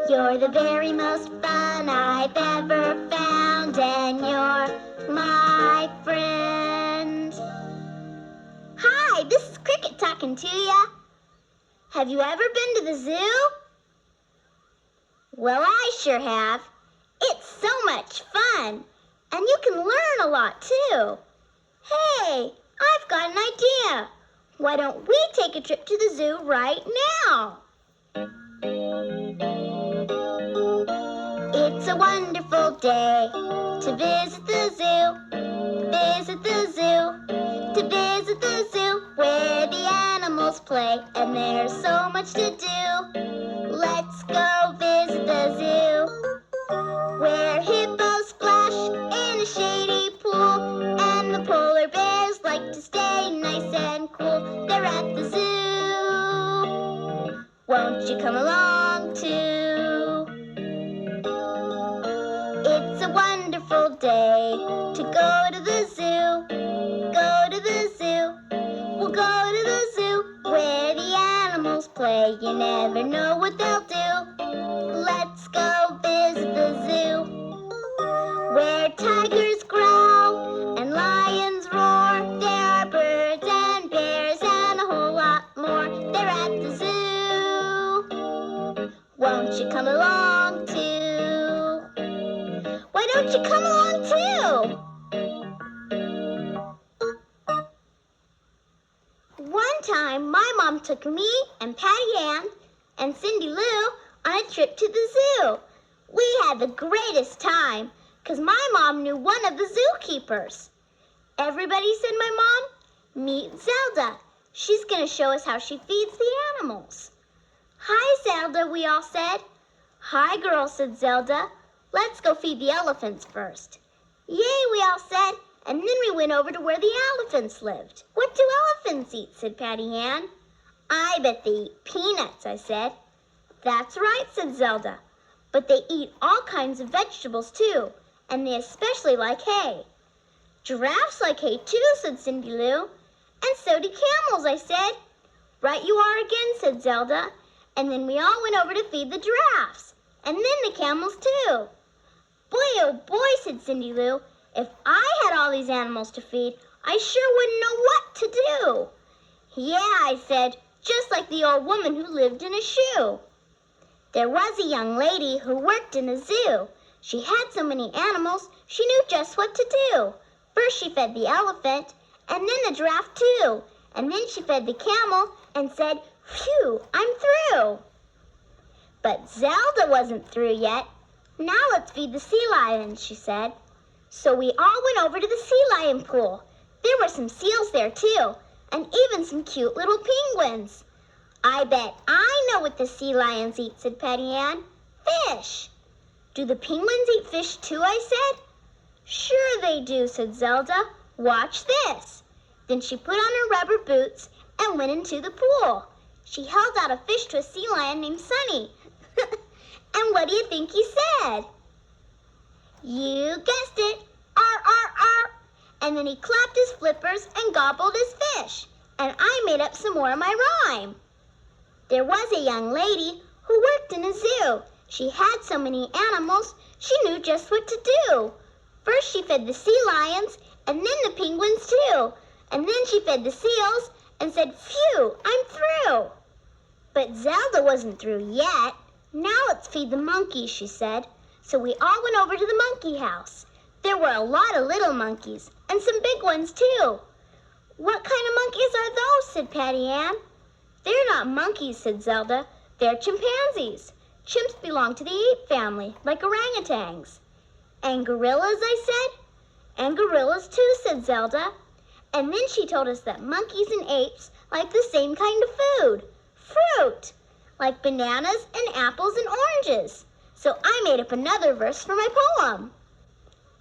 You're the very most fun I've ever found, and you're my friend. Hi, this is Cricket talking to ya. Have you ever been to the zoo? Well, I sure have. It's so much fun, and you can learn a lot too. Hey, I've got an idea. Why don't we take a trip to the zoo right now? It's a wonderful day to visit the zoo, visit the zoo, to visit the zoo where the animals play and there's so much to do. Let's go visit the zoo where hippos splash in a shady pool and the polar bears like to stay nice and cool. They're at the zoo. Won't you come along too? It's a wonderful day to go to the zoo, go to the zoo. We'll go to the zoo where the animals play. You never know what they'll do. Let's go visit the zoo where tigers growl and lions roar. There are birds and bears and a whole lot more. They're at the zoo. Won't you come along too? Why don't you come along too? One time, my mom took me and Patty Ann and Cindy Lou on a trip to the zoo. We had the greatest time because my mom knew one of the zookeepers. Everybody said, my mom, meet Zelda. She's going to show us how she feeds the animals. Hi, Zelda, we all said. Hi, girls, said Zelda. Let's go feed the elephants first. Yay, we all said, and then we went over to where the elephants lived. What do elephants eat, said Patty Ann. I bet they eat peanuts, I said. That's right, said Zelda. But they eat all kinds of vegetables too, and they especially like hay. Giraffes like hay too, said Cindy Lou. And so do camels, I said. Right you are again, said Zelda. And then we all went over to feed the giraffes, and then the camels too. Boy, oh boy, said Cindy Lou. If I had all these animals to feed, I sure wouldn't know what to do. Yeah, I said, just like the old woman who lived in a shoe. There was a young lady who worked in a zoo. She had so many animals, she knew just what to do. First she fed the elephant, and then the giraffe too. And then she fed the camel and said, phew, I'm through. But Zelda wasn't through yet. Now let's feed the sea lions, she said. So we all went over to the sea lion pool. There were some seals there too, and even some cute little penguins. I bet I know what the sea lions eat, said Patty Ann. Fish. Do the penguins eat fish too, I said. Sure they do, said Zelda. Watch this. Then she put on her rubber boots and went into the pool. She held out a fish to a sea lion named Sunny. And what do you think he said? You guessed it. Arr, arr, arr. And then he clapped his flippers and gobbled his fish. And I made up some more of my rhyme. There was a young lady who worked in a zoo. She had so many animals, she knew just what to do. First she fed the sea lions, and then the penguins too. And then she fed the seals and said, phew, I'm through. But Zelda wasn't through yet. Now let's feed the monkeys, she said. So we all went over to the monkey house. There were a lot of little monkeys, and some big ones too. What kind of monkeys are those, said Patty Ann. They're not monkeys, said Zelda. They're chimpanzees. Chimps belong to the ape family, like orangutans. And gorillas, I said. And gorillas too, said Zelda. And then she told us that monkeys and apes like the same kind of food, fruit, like bananas and apples and oranges. So I made up another verse for my poem.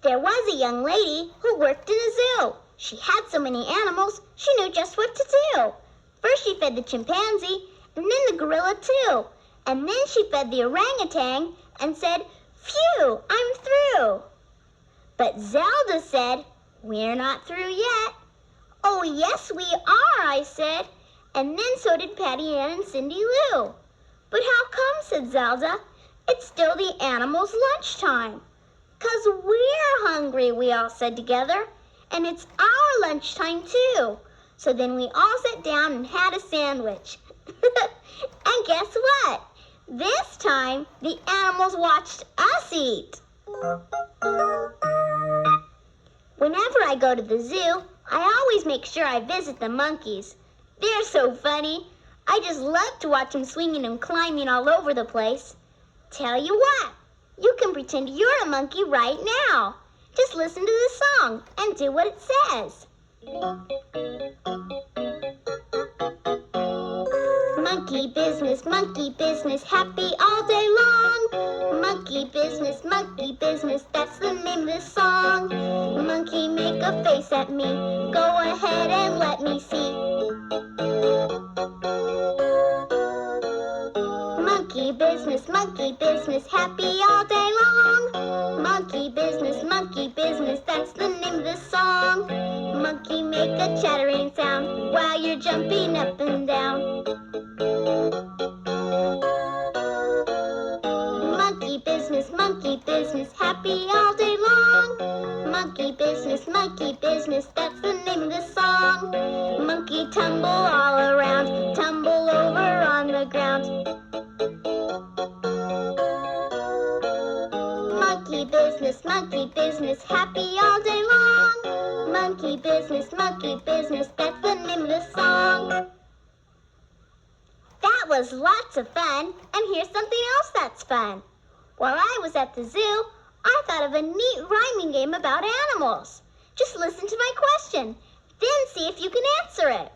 There was a young lady who worked in a zoo. She had so many animals, she knew just what to do. First she fed the chimpanzee, and then the gorilla too. And then she fed the orangutan and said, phew, I'm through. But Zelda said, we're not through yet. Oh, yes, we are, I said. And then so did Patty Ann and Cindy Lou. But how come, said Zelda? It's still the animals' lunchtime. 'Cause we're hungry, we all said together. And it's our lunchtime too. So then we all sat down and had a sandwich. And guess what? This time, the animals watched us eat. Whenever I go to the zoo, I always make sure I visit the monkeys. They're so funny. I just love to watch them swinging and climbing all over the place. Tell you what, you can pretend you're a monkey right now. Just listen to the song and do what it says. Monkey business, happy all day long. Monkey business, that's the name of this song. Monkey, make a face at me. Go ahead and let me see. Monkey business, happy all day long. Monkey business, that's the name of this song. Monkey, make a chattering sound while you're jumping up and down. Monkey business, happy all day long. Monkey business, that's the name of this song. Monkey, tumble all around, tumble over on the ground. Monkey business, happy all day long. Monkey business, that's the name of this song. That was lots of fun, and here's something else that's fun. While I was at the zoo, I thought of a neat rhyming game about animals. Just listen to my question, then see if you can answer it.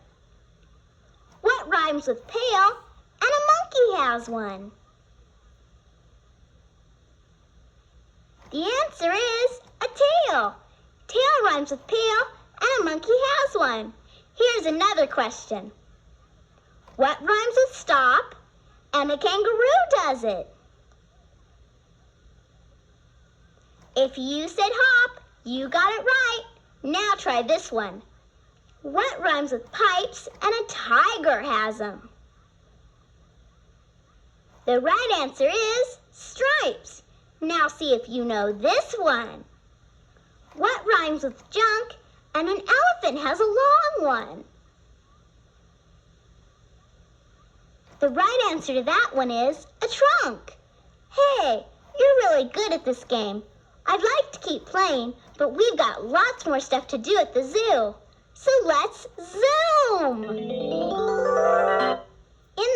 What rhymes with pail and a monkey has one? The answer is a tail. Tail rhymes with pail and a monkey has one. Here's another question. What rhymes with stop and a kangaroo does it? If you said hop, you got it right. Now try this one. What rhymes with pipes and a tiger has them? The right answer is stripes. Now see if you know this one. What rhymes with junk and an elephant has a long one? The right answer to that one is a trunk. Hey, you're really good at this game. I'd like to keep playing, but we've got lots more stuff to do at the zoo. So let's zoom! In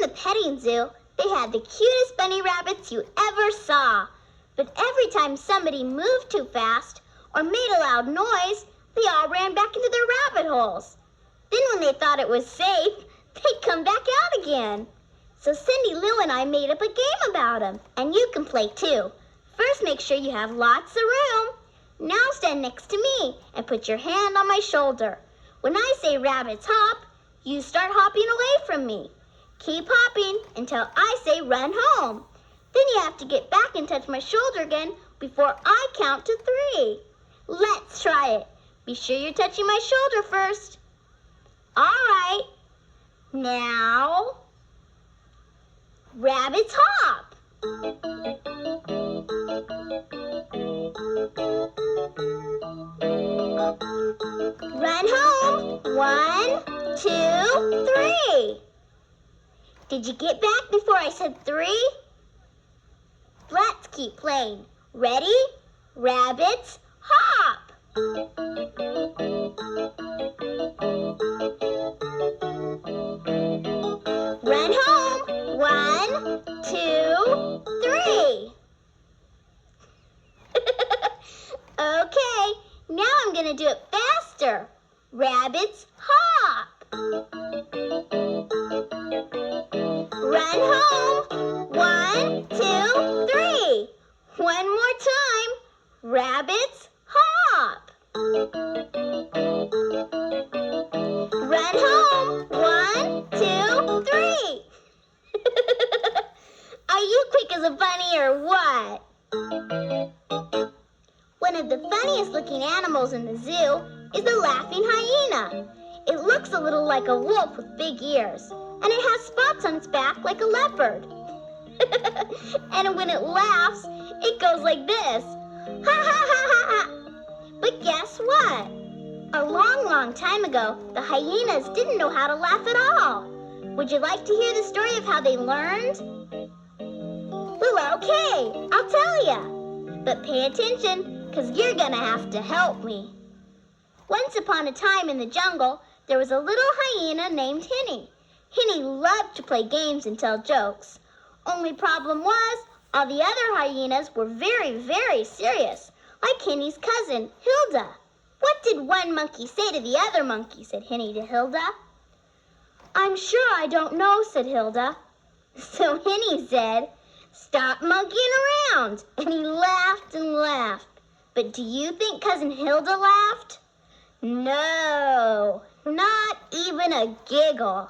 the petting zoo, they had the cutest bunny rabbits you ever saw. But every time somebody moved too fast or made a loud noise, they all ran back into their rabbit holes. Then when they thought it was safe, they'd come back out again. So Cindy Lou and I made up a game about them, and you can play too. First, make sure you have lots of room. Now stand next to me and put your hand on my shoulder. When I say rabbits hop, you start hopping away from me. Keep hopping until I say run home. Then you have to get back and touch my shoulder again before I count to 3. Let's try it. Be sure you're touching my shoulder first. All right. Now, rabbits hop. Run home. 1, 2, 3. Did you get back before I said 3? Let's keep playing. Ready? Rabbits, hop! Run home. 1, 2, 3. Okay, now I'm going to do it faster. Rabbits, hop! Run home. 1, 2, 3. One more time. Rabbits, hop. Run home. 1, 2, 3. Are you quick as a bunny or what? One of the funniest looking animals in the zoo is the laughing hyena. It looks a little like a wolf with big ears, and it has spots on its back like a leopard. And when it laughs, it goes like this. Ha ha ha ha ha. But guess what? A long, long time ago, the hyenas didn't know how to laugh at all. Would you like to hear the story of how they learned? Well, okay, I'll tell ya. But pay attention, because you're gonna have to help me. Once upon a time in the jungle, there was a little hyena named Henny. Henny loved to play games and tell jokes. Only problem was, all the other hyenas were very, very serious, like Henny's cousin, Hilda. What did one monkey say to the other monkey, said Henny to Hilda. I'm sure I don't know, said Hilda. So Henny said, stop monkeying around, and he laughed and laughed. But do you think Cousin Hilda laughed? No, not even a giggle.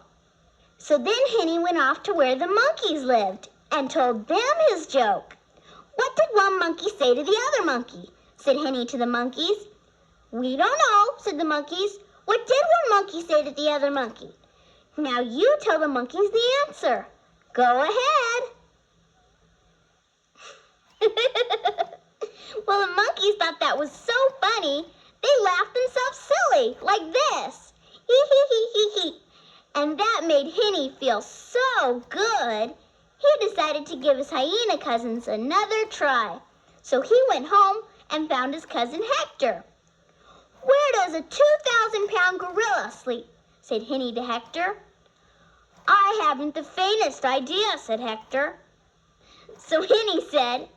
So then Henny went off to where the monkeys lived and told them his joke. What did one monkey say to the other monkey, said Henny to the monkeys. We don't know, said the monkeys. What did one monkey say to the other monkey? Now you tell the monkeys the answer. Go ahead. Well, the monkeys thought that was so funny, they laughed themselves silly, like this. Hee hee hee hee hee. And that made Henny feel so good, he decided to give his hyena cousins another try. So he went home and found his cousin Hector. Where does a 2,000-pound gorilla sleep? Said Henny to Hector. I haven't the faintest idea, said Hector. So Henny said,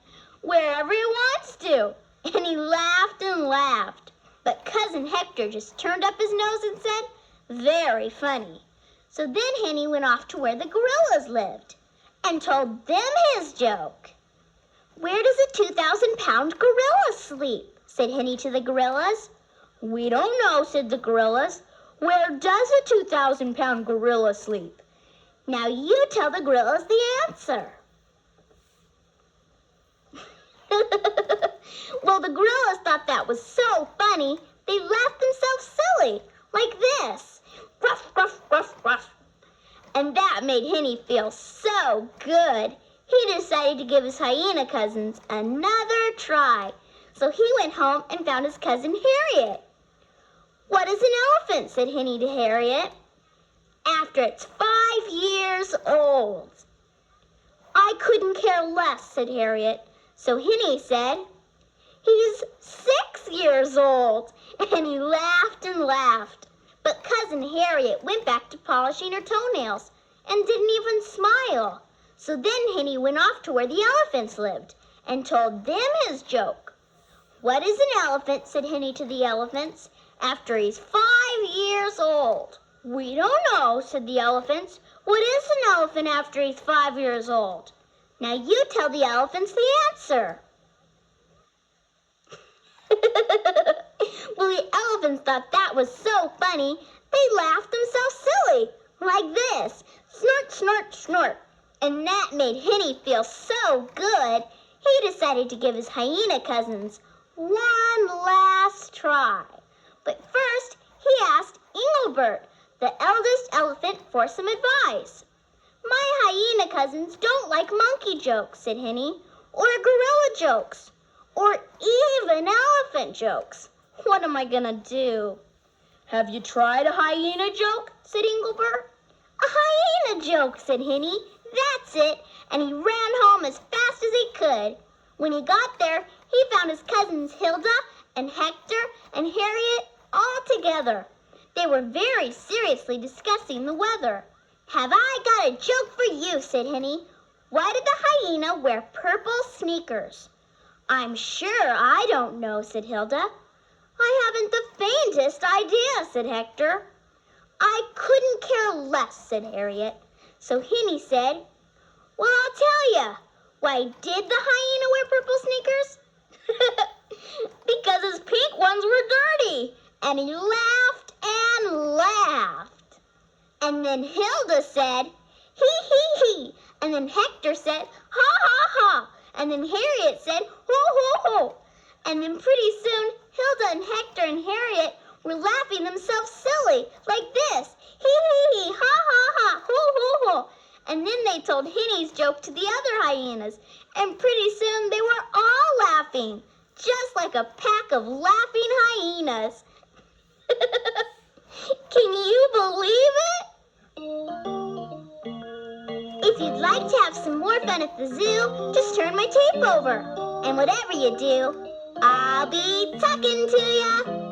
wherever he wants to. And he laughed and laughed. But Cousin Hector just turned up his nose and said, very funny. So then Henny went off to where the gorillas lived and told them his joke. Where does a 2,000-pound gorilla sleep? Said Henny to the gorillas. We don't know, said the gorillas. Where does a 2,000-pound gorilla sleep? Now you tell the gorillas the answer. Well, the gorillas thought that was so funny, they laughed themselves silly, like this. Gruff, gruff, gruff, gruff. And that made Henny feel so good, he decided to give his hyena cousins another try. So he went home and found his cousin Harriet. What is an elephant? Said Henny to Harriet. After it's 5 years old. I couldn't care less, said Harriet. So Henny said, he's 6 years old. And he laughed and laughed. But Cousin Harriet went back to polishing her toenails and didn't even smile. So then Henny went off to where the elephants lived and told them his joke. What is an elephant? Said Henny to the elephants. After he's 5 years old. We don't know, said the elephants. What is an elephant after he's 5 years old? Now you tell the elephants the answer. Well, the elephants thought that was so funny, they laughed themselves silly, like this. Snort, snort, snort. And that made Henny feel so good, he decided to give his hyena cousins one last try. But first, he asked Engelbert, the eldest elephant, for some advice. My hyena cousins don't like monkey jokes, said Henny, or gorilla jokes, or even elephant jokes. What am I gonna do? Have you tried a hyena joke? Said Engelbert. A hyena joke, said Henny. That's it. And he ran home as fast as he could. When he got there, he found his cousins Hilda and Hector and Harriet all together. They were very seriously discussing the weather. Have I got a joke for you, said Henny. Why did the hyena wear purple sneakers? I'm sure I don't know, said Hilda. I haven't the faintest idea, said Hector. I couldn't care less, said Harriet. So Henny said, well, I'll tell ya. Why did the hyena wear purple sneakers? Because his pink ones were dirty. And he laughed and laughed. And then Hilda said, hee hee hee. And then Hector said, ha ha ha. And then Harriet said, ho ho ho. And then pretty soon, Hilda and Hector and Harriet were laughing themselves silly, like this. Hee hee hee, ha ha ha, ho ho ho. And then they told Henny's joke to the other hyenas, and pretty soon they were all laughing, just like a pack of laughing hyenas. Can you believe it? If you'd like to have some more fun at the zoo, just turn my tape over. And whatever you do, I'll be talking to ya.